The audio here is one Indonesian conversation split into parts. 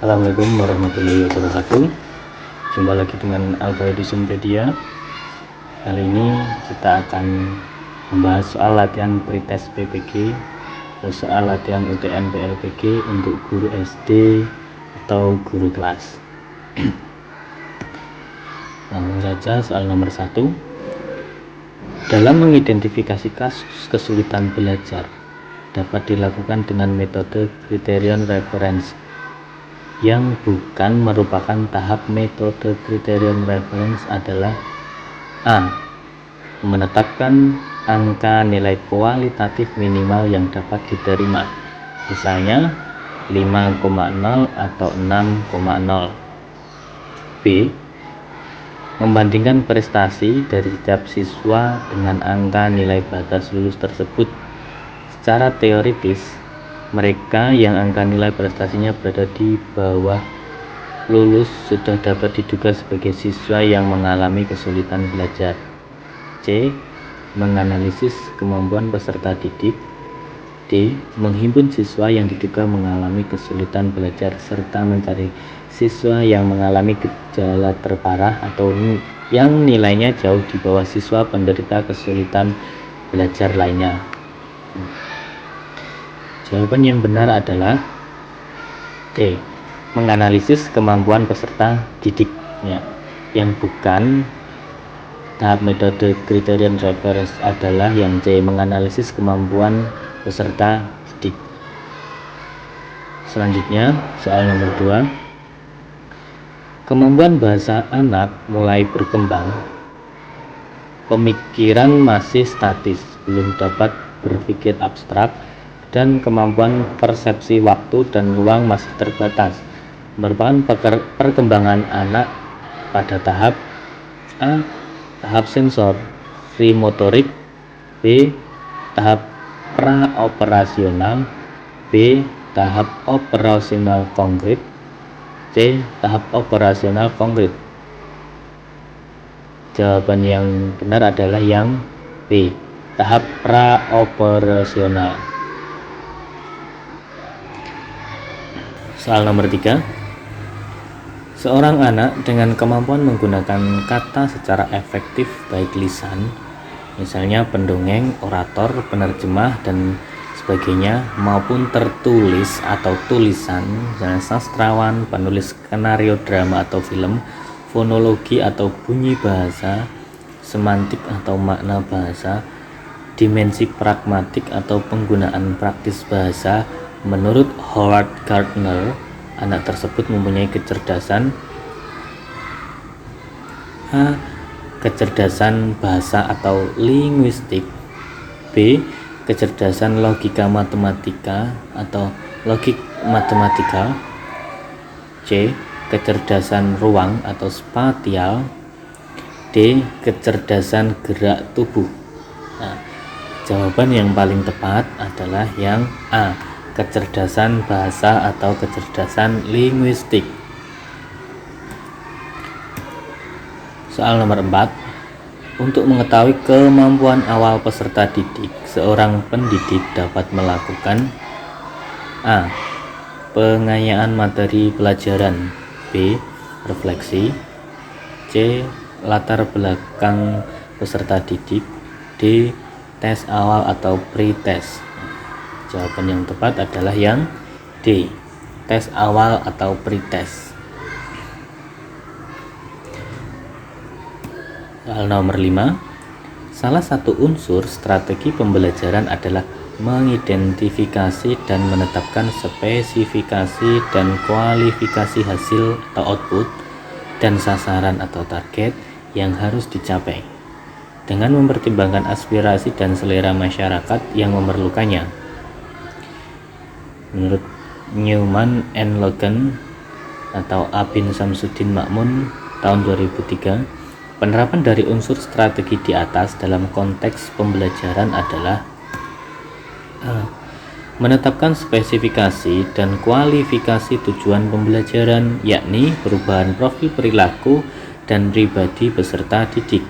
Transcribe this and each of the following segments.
Assalamualaikum warahmatullahi wabarakatuh. Jumpa lagi dengan Alfaedisum Media. Kali ini kita akan membahas soal latihan pretest PPG atau soal latihan UTM PLPG untuk guru SD atau guru kelas. Langsung saja soal nomor 1. Dalam mengidentifikasi kasus kesulitan belajar dapat dilakukan dengan metode criterion reference yang bukan merupakan tahap. Metode criterion reference adalah A. Menetapkan angka nilai kualitatif minimal yang dapat diterima, misalnya 5,0 atau 6,0. B. Membandingkan prestasi dari setiap siswa dengan angka nilai batas lulus tersebut. Secara teoritis, mereka yang angka nilai prestasinya berada di bawah lulus sudah dapat diduga sebagai siswa yang mengalami kesulitan belajar. C. Menganalisis kemampuan peserta didik. D. Menghimpun siswa yang diduga mengalami kesulitan belajar serta mencari siswa yang mengalami gejala terparah atau yang nilainya jauh di bawah siswa penderita kesulitan belajar lainnya. Jawaban yang benar adalah D. Menganalisis kemampuan peserta didik. Yang bukan tahap metode criterion reference adalah yang C. Menganalisis kemampuan peserta didik. Selanjutnya soal nomor 2. Kemampuan bahasa anak mulai berkembang. Pemikiran masih statis, belum dapat berpikir abstrak, dan kemampuan persepsi waktu dan ruang masih terbatas. Merupakan perkembangan anak pada tahap A. Tahap sensor motorik. B. Tahap praoperasional. B. Tahap operasional konkret. C. Tahap operasional konkret. Jawaban yang benar adalah yang B. Tahap praoperasional. Soal nomor 3. Seorang anak dengan kemampuan menggunakan kata secara efektif baik lisan, misalnya pendongeng, orator, penerjemah, dan sebagainya, maupun tertulis atau tulisan, misalnya sastrawan, penulis skenario drama atau film, fonologi atau bunyi bahasa, semantik atau makna bahasa, dimensi pragmatik atau penggunaan praktis bahasa. Menurut Howard Gardner, anak tersebut mempunyai kecerdasan A. Kecerdasan bahasa atau linguistik. B. Kecerdasan logika matematika atau logik matematika. C. Kecerdasan ruang atau spatial. D. Kecerdasan gerak tubuh. Jawaban yang paling tepat adalah yang A. Kecerdasan bahasa atau kecerdasan linguistik. Soal nomor 4. Untuk mengetahui kemampuan awal peserta didik, seorang pendidik dapat melakukan A. Pengayaan materi pelajaran. B. Refleksi. C. Latar belakang peserta didik. D. Tes awal atau pre-test. Jawaban yang tepat adalah yang D. Tes awal atau pre-test. Soal nomor 5. Salah satu unsur strategi pembelajaran adalah mengidentifikasi dan menetapkan spesifikasi dan kualifikasi hasil atau output dan sasaran atau target yang harus dicapai dengan mempertimbangkan aspirasi dan selera masyarakat yang memerlukannya. Menurut Newman and Logan atau Abin Samsudin Makmun tahun 2003, penerapan dari unsur strategi di atas dalam konteks pembelajaran adalah menetapkan spesifikasi dan kualifikasi tujuan pembelajaran, yakni perubahan profil perilaku dan pribadi peserta didik.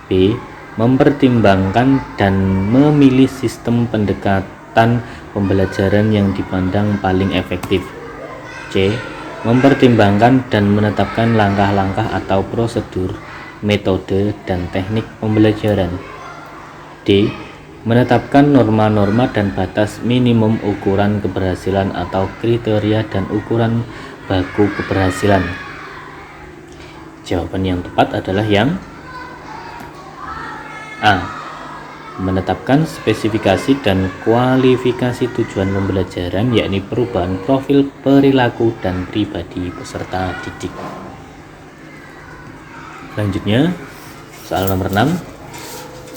B. Mempertimbangkan dan memilih sistem pendekatan pembelajaran yang dipandang paling efektif. C. Mempertimbangkan dan menetapkan langkah-langkah atau prosedur, metode, dan teknik pembelajaran. D. Menetapkan norma-norma dan batas minimum ukuran keberhasilan atau kriteria dan ukuran baku keberhasilan. Jawaban yang tepat adalah yang A. Menetapkan spesifikasi dan kualifikasi tujuan pembelajaran, yakni perubahan profil perilaku dan pribadi peserta didik. Selanjutnya, soal nomor 6.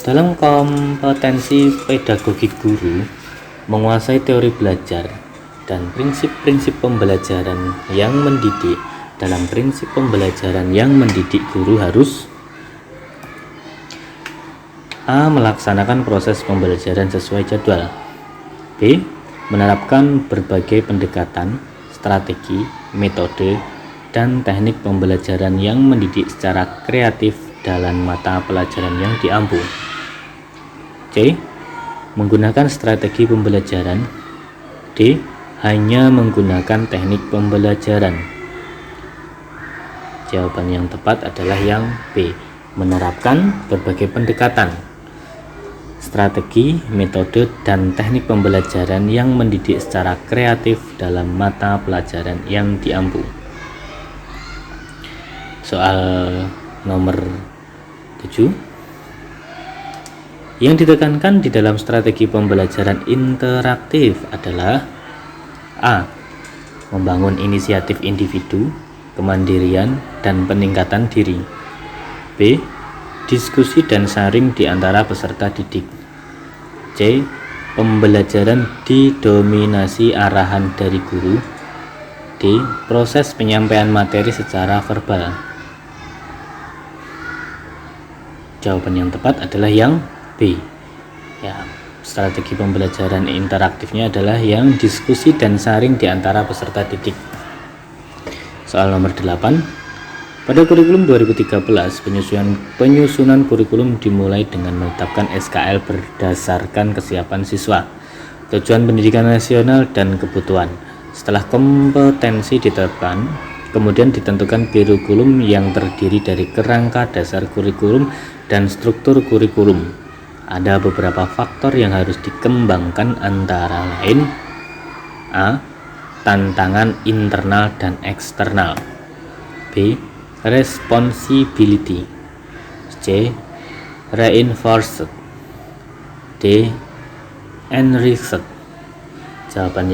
Dalam kompetensi pedagogik guru, menguasai teori belajar dan prinsip-prinsip pembelajaran yang mendidik. Dalam prinsip pembelajaran yang mendidik, guru harus A. Melaksanakan proses pembelajaran sesuai jadwal. B. Menerapkan berbagai pendekatan, strategi, metode, dan teknik pembelajaran yang mendidik secara kreatif dalam mata pelajaran yang diampu. C. Menggunakan strategi pembelajaran. D. Hanya menggunakan teknik pembelajaran. Jawaban yang tepat adalah yang B. Menerapkan berbagai pendekatan, strategi, metode, dan teknik pembelajaran yang mendidik secara kreatif dalam mata pelajaran yang diampu. Soal nomor 7. Yang ditekankan di dalam strategi pembelajaran interaktif adalah A. Membangun inisiatif individu, kemandirian, dan peningkatan diri. B. Diskusi dan saring di antara peserta didik. C. Pembelajaran didominasi arahan dari guru. D. Proses penyampaian materi secara verbal. Jawaban yang tepat adalah yang B. Ya, strategi pembelajaran interaktifnya adalah yang diskusi dan saring di antara peserta didik. Soal nomor 8. Pada kurikulum 2013, penyusunan kurikulum dimulai dengan menetapkan SKL berdasarkan kesiapan siswa, tujuan pendidikan nasional, dan kebutuhan. Setelah kompetensi ditetapkan, kemudian ditentukan kurikulum yang terdiri dari kerangka dasar kurikulum dan struktur kurikulum. Ada beberapa faktor yang harus dikembangkan, antara lain A. Tantangan internal dan eksternal. B. Responsibility. C. Reinforced. D. Enriched. Jawaban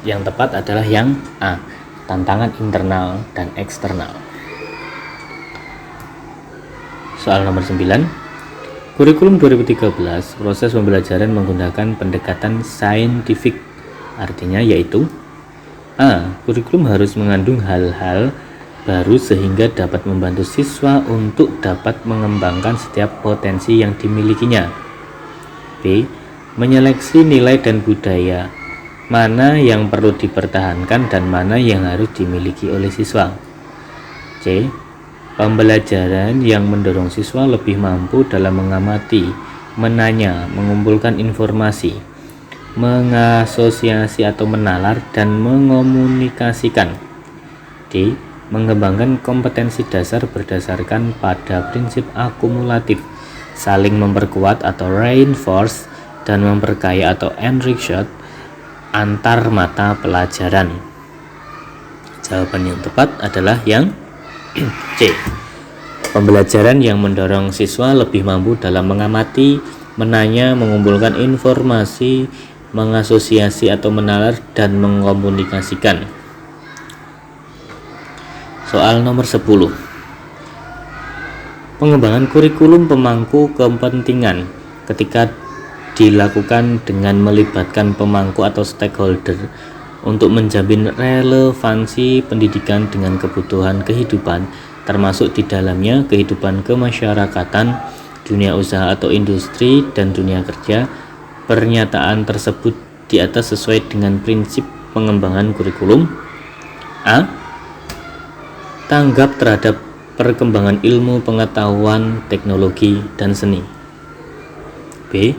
yang tepat adalah yang A. Tantangan internal dan eksternal. Soal nomor 9. Kurikulum 2013, proses pembelajaran menggunakan pendekatan saintifik, artinya yaitu A. Kurikulum harus mengandung hal-hal baru sehingga dapat membantu siswa untuk dapat mengembangkan setiap potensi yang dimilikinya. B. Menyeleksi nilai dan budaya, mana yang perlu dipertahankan dan mana yang harus dimiliki oleh siswa. C. Pembelajaran yang mendorong siswa lebih mampu dalam mengamati, menanya, mengumpulkan informasi, mengasosiasi atau menalar, dan mengomunikasikan. D. Mengembangkan kompetensi dasar berdasarkan pada prinsip akumulatif, saling memperkuat atau reinforce, dan memperkaya atau enriched antar mata pelajaran. Jawaban yang tepat adalah yang C. Pembelajaran yang mendorong siswa lebih mampu dalam mengamati, menanya, mengumpulkan informasi, mengasosiasi atau menalar, dan mengkomunikasikan. Soal nomor 10. Pengembangan kurikulum pemangku kepentingan ketika dilakukan dengan melibatkan pemangku atau stakeholder untuk menjamin relevansi pendidikan dengan kebutuhan kehidupan, termasuk di dalamnya kehidupan kemasyarakatan, dunia usaha atau industri, dan dunia kerja. Pernyataan tersebut di atas sesuai dengan prinsip pengembangan kurikulum. A. Tanggap terhadap perkembangan ilmu, pengetahuan, teknologi, dan seni. B.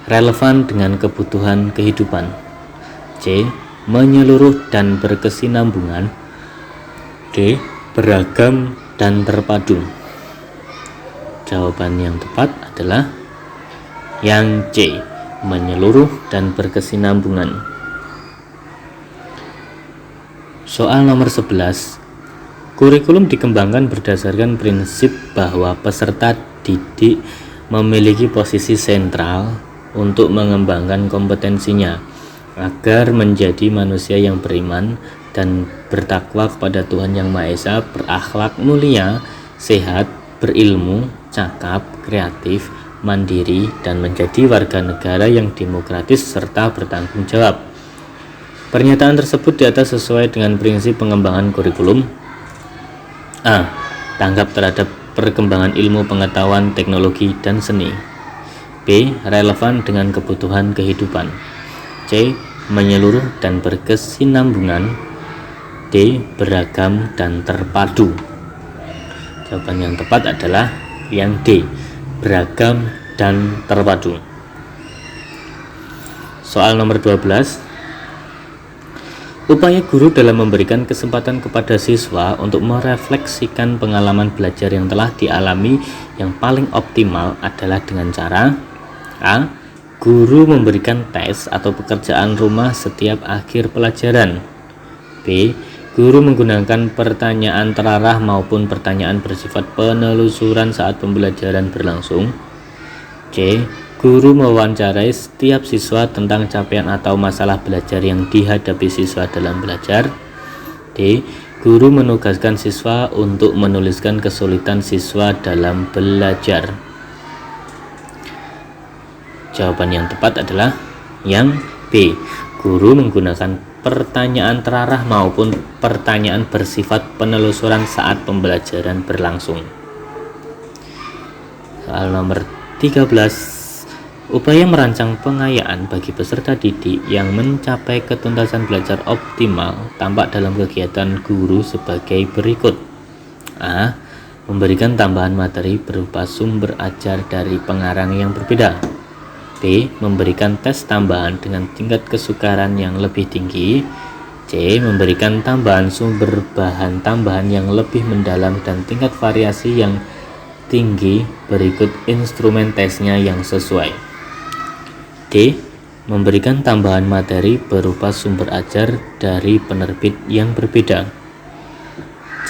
Relevan dengan kebutuhan kehidupan. C. menyeluruh dan berkesinambungan. D. Beragam dan terpadu. Jawaban yang tepat adalah yang C, menyeluruh dan berkesinambungan. Soal nomor 11. Kurikulum dikembangkan berdasarkan prinsip bahwa peserta didik memiliki posisi sentral untuk mengembangkan kompetensinya agar menjadi manusia yang beriman dan bertakwa kepada Tuhan Yang Maha Esa, berakhlak mulia, sehat, berilmu, cakap, kreatif, mandiri, dan menjadi warga negara yang demokratis serta bertanggung jawab. Pernyataan tersebut di atas sesuai dengan prinsip pengembangan kurikulum. A. Tanggap terhadap perkembangan ilmu pengetahuan, teknologi, dan seni. B. Relevan dengan kebutuhan kehidupan. C. Menyeluruh dan berkesinambungan. D. Beragam dan terpadu. Jawaban yang tepat adalah yang D, beragam dan terpadu. Soal nomor 12. Upaya guru dalam memberikan kesempatan kepada siswa untuk merefleksikan pengalaman belajar yang telah dialami yang paling optimal adalah dengan cara A. Guru memberikan tes atau pekerjaan rumah setiap akhir pelajaran. B. Guru menggunakan pertanyaan terarah maupun pertanyaan bersifat penelusuran saat pembelajaran berlangsung. C. Guru mewawancarai setiap siswa tentang capaian atau masalah belajar yang dihadapi siswa dalam belajar. D. Guru menugaskan siswa untuk menuliskan kesulitan siswa dalam belajar. Jawaban yang tepat adalah yang B. Guru menggunakan pertanyaan terarah maupun pertanyaan bersifat penelusuran saat pembelajaran berlangsung. Soal nomor 13. Upaya merancang pengayaan bagi peserta didik yang mencapai ketuntasan belajar optimal tampak dalam kegiatan guru sebagai berikut. A. Memberikan tambahan materi berupa sumber ajar dari pengarang yang berbeda. B. Memberikan tes tambahan dengan tingkat kesukaran yang lebih tinggi. C. Memberikan tambahan sumber bahan tambahan yang lebih mendalam dan tingkat variasi yang tinggi berikut instrumen tesnya yang sesuai. D. Memberikan tambahan materi berupa sumber ajar dari penerbit yang berbeda.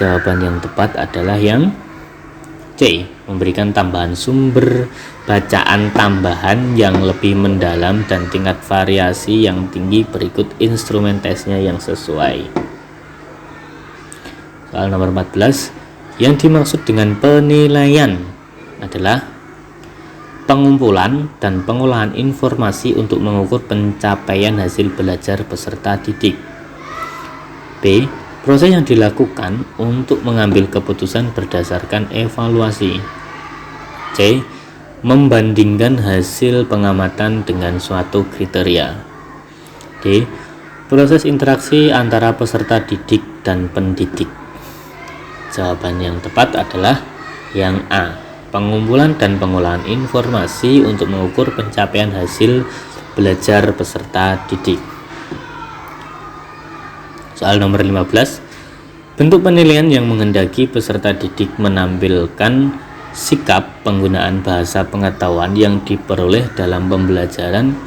Jawaban yang tepat adalah yang C. Memberikan tambahan sumber bacaan tambahan yang lebih mendalam dan tingkat variasi yang tinggi berikut instrumen tesnya yang sesuai. Soal nomor 14. Yang dimaksud dengan penilaian adalah pengumpulan dan pengolahan informasi untuk mengukur pencapaian hasil belajar peserta didik. B. Proses yang dilakukan untuk mengambil keputusan berdasarkan evaluasi. C. Membandingkan hasil pengamatan dengan suatu kriteria. D. Proses interaksi antara peserta didik dan pendidik. Jawaban yang tepat adalah yang A. Pengumpulan dan pengolahan informasi untuk mengukur pencapaian hasil belajar peserta didik. Soal nomor 15. Bentuk penilaian yang menghendaki peserta didik menampilkan sikap penggunaan bahasa pengetahuan yang diperoleh dalam pembelajaran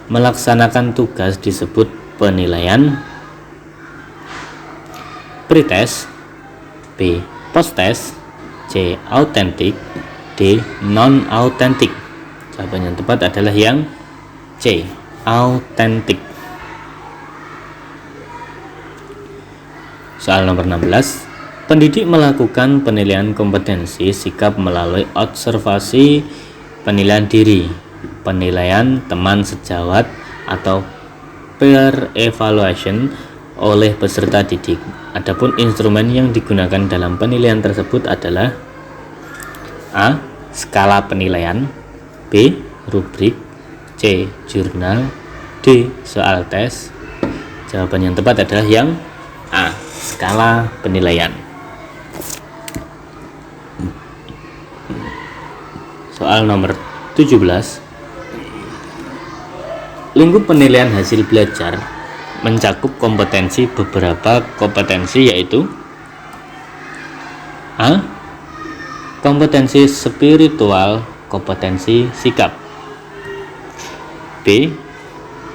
melaksanakan tugas disebut penilaian. Pretest. B. Post-test. C. Autentik. D. Non-autentik. Jawaban yang tepat adalah yang C. Autentik. Soal nomor 16. Pendidik melakukan penilaian kompetensi sikap melalui observasi penilaian diri, penilaian teman sejawat atau peer evaluation oleh peserta didik. Adapun instrumen yang digunakan dalam penilaian tersebut adalah A. Skala penilaian. B. Rubrik. C. Jurnal. D. Soal tes. Jawaban yang tepat adalah yang A. Skala penilaian. Soal nomor 17. Lingkup penilaian hasil belajar mencakup kompetensi beberapa kompetensi, yaitu A. Kompetensi spiritual, kompetensi sikap. B.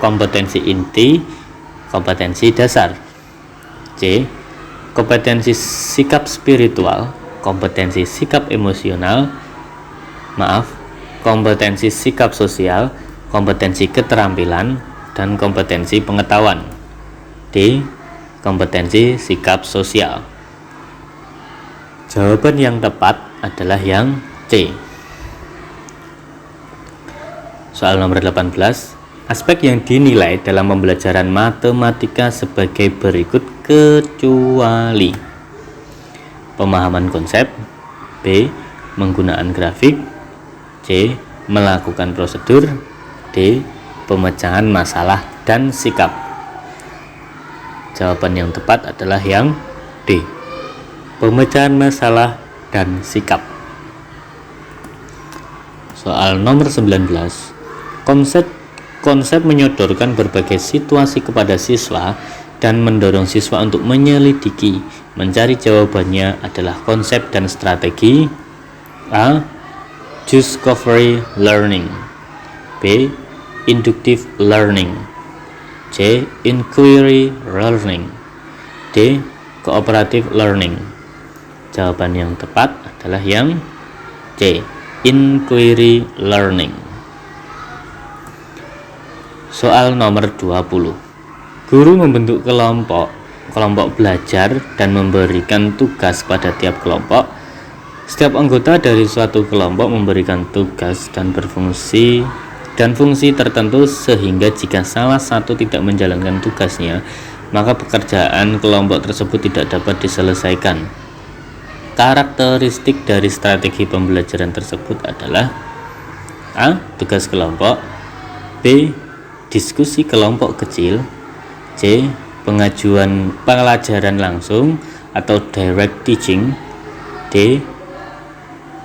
Kompetensi inti, kompetensi dasar. C. Kompetensi sikap spiritual, kompetensi sikap emosional, kompetensi sikap sosial, kompetensi keterampilan, dan kompetensi pengetahuan. D. Kompetensi sikap sosial. Jawaban yang tepat adalah yang C. Soal nomor 18. Aspek yang dinilai dalam pembelajaran matematika sebagai berikut kecuali: pemahaman konsep, B. Menggunakan grafik, C. Melakukan prosedur, D. Pemecahan masalah dan sikap. Jawaban yang tepat adalah yang D. Pemecahan masalah dan sikap. Soal nomor 19. Konsep menyodorkan berbagai situasi kepada siswa dan mendorong siswa untuk menyelidiki, mencari jawabannya adalah konsep dan strategi. A. Discovery learning, B. Inductive learning, C. Inquiry learning, D. Cooperative learning. Jawaban yang tepat adalah yang C. Inquiry learning. Soal nomor 20. Guru membentuk kelompok belajar dan memberikan tugas pada tiap kelompok. Setiap anggota dari suatu kelompok memberikan tugas dan fungsi tertentu, sehingga jika salah satu tidak menjalankan tugasnya, maka pekerjaan kelompok tersebut tidak dapat diselesaikan. Karakteristik dari strategi pembelajaran tersebut adalah: A. Tugas kelompok, B. Diskusi kelompok kecil, C. Pelajaran langsung atau direct teaching, D.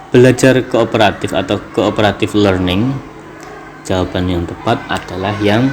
Belajar kooperatif atau cooperative learning. Jawaban yang tepat adalah yang